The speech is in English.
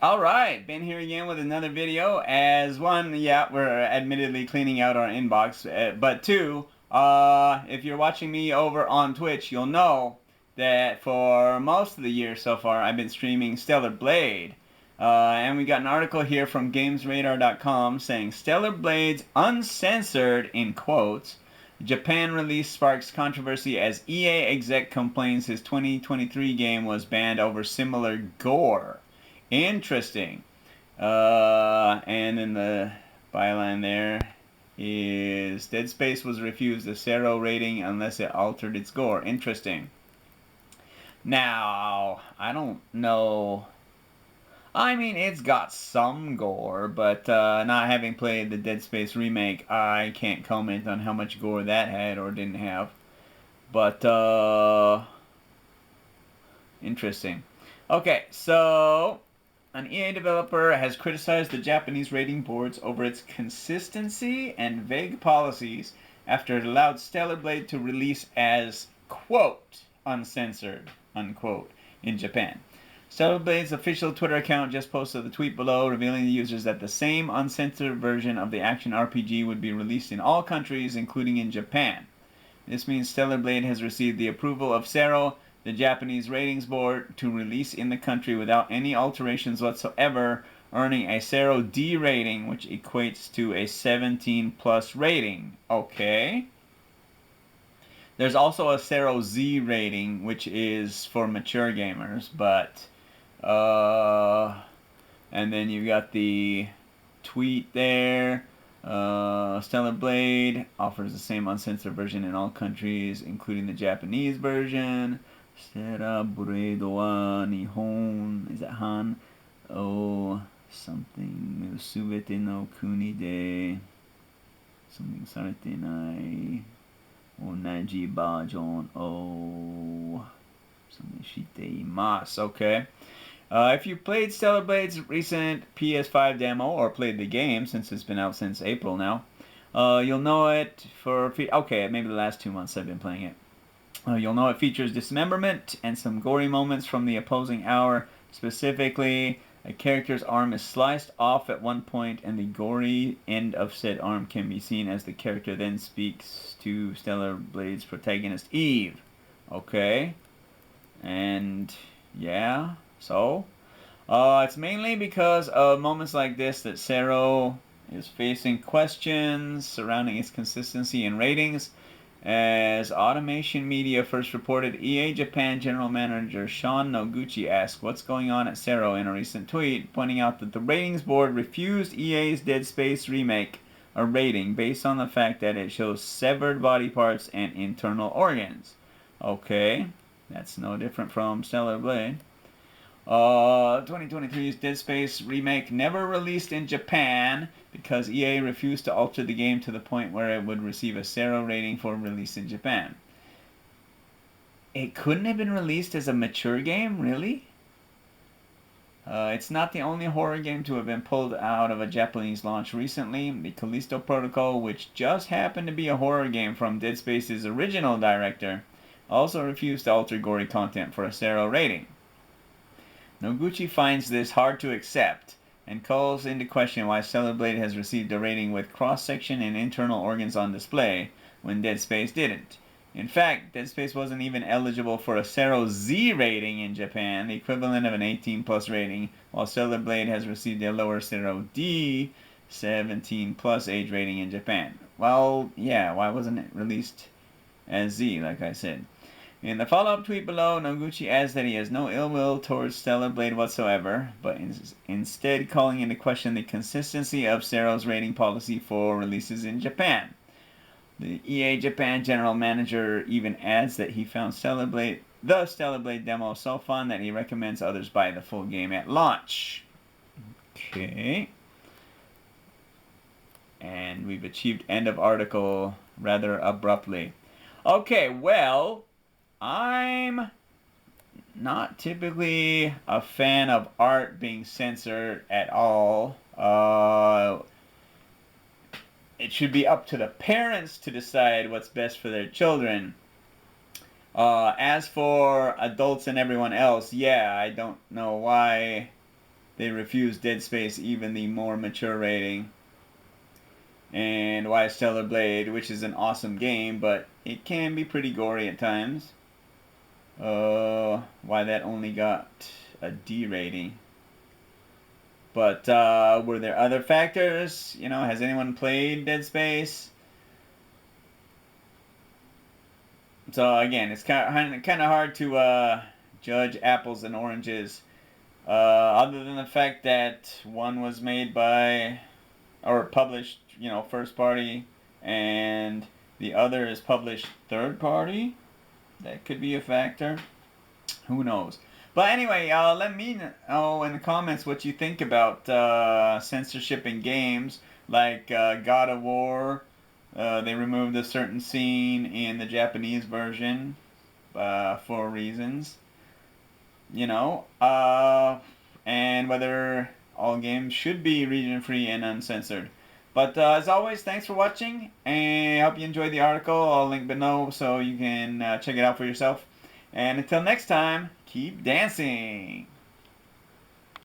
All right, been here again with another video. As one, yeah, we're admittedly cleaning out our inbox, but two, if you're watching me over on Twitch, you'll know that for most of the year so far, I've been streaming Stellar Blade. And we got an article here from GamesRadar.com saying Stellar Blade's uncensored, in quotes, Japan release sparks controversy as EA exec complains his 2023 game was banned over similar gore. Interesting. And in the byline there is Dead Space was refused a CERO rating unless it altered its gore. Interesting. Now, I don't know. I mean, it's got some gore, but not having played the Dead Space remake, I can't comment on how much gore that had or didn't have. But, interesting. Okay, so an EA developer has criticized the Japanese rating boards over its consistency and vague policies after it allowed Stellar Blade to release as, quote, uncensored, unquote, in Japan. Stellar Blade's official Twitter account just posted the tweet below, revealing to users that the same uncensored version of the action RPG would be released in all countries, including in Japan. This means Stellar Blade has received the approval of CERO, the Japanese ratings board, to release in the country without any alterations whatsoever, earning a CERO D rating, which equates to a 17 plus rating. Okay. There's also a CERO Z rating, which is for mature gamers, but and then you got the tweet there. Stellar Blade offers the same uncensored version in all countries, including the Japanese version. Stellar Blade wa Nihon, is that Han? Oh, something. Subete no kuni de something sarete nai. Onaji bajon o something shite imasu. Okay. If you played Stellar Blade's recent PS5 demo or played the game, since it's been out since April now, you'll know it for... Okay, maybe the last 2 months I've been playing it. You'll know it features dismemberment and some gory moments from the opposing hour. Specifically, a character's arm is sliced off at one point, and the gory end of said arm can be seen as the character then speaks to Stellar Blade's protagonist, Eve. Okay. And, yeah... So, it's mainly because of moments like this that CERO is facing questions surrounding its consistency in ratings. As Automation Media first reported, EA Japan General Manager Sean Noguchi asked what's going on at CERO in a recent tweet, pointing out that the ratings board refused EA's Dead Space remake a rating based on the fact that it shows severed body parts and internal organs. Okay, that's no different from Stellar Blade. 2023's Dead Space remake never released in Japan because EA refused to alter the game to the point where it would receive a CERO rating for release in Japan. It couldn't have been released as a mature game, really? It's not the only horror game to have been pulled out of a Japanese launch recently. The Callisto Protocol, which just happened to be a horror game from Dead Space's original director, also refused to alter gory content for a CERO rating. Noguchi finds this hard to accept and calls into question why Stellar Blade has received a rating with cross-section and internal organs on display when Dead Space didn't. In fact, Dead Space wasn't even eligible for a CERO Z rating in Japan, the equivalent of an 18 plus rating, while Stellar Blade has received a lower CERO D 17 plus age rating in Japan. Well, yeah, why wasn't it released as Z, like I said? In the follow-up tweet below, Noguchi adds that he has no ill will towards Stellar Blade whatsoever, but is instead calling into question the consistency of CERO's rating policy for releases in Japan. The EA Japan general manager even adds that he found the Stellar Blade demo so fun that he recommends others buy the full game at launch. Okay. And we've achieved end of article rather abruptly. Okay, well... I'm not typically a fan of art being censored at all. It should be up to the parents to decide what's best for their children. As for adults and everyone else, yeah, I don't know why they refused Dead Space even the more mature rating. And why Stellar Blade, which is an awesome game, but it can be pretty gory at times. Why that only got a D rating. But were there other factors? You know, has anyone played Dead Space? So again, it's kind of hard to judge apples and oranges. Other than the fact that one was made by or published, you know, first party, and the other is published third party. That could be a factor. Who knows? But anyway, let me know in the comments what you think about censorship in games like God of War. They removed a certain scene in the Japanese version for reasons, you know, and whether all games should be region free and uncensored. But as always, thanks for watching, and I hope you enjoyed the article. I'll link below so you can check it out for yourself. And until next time, keep dancing!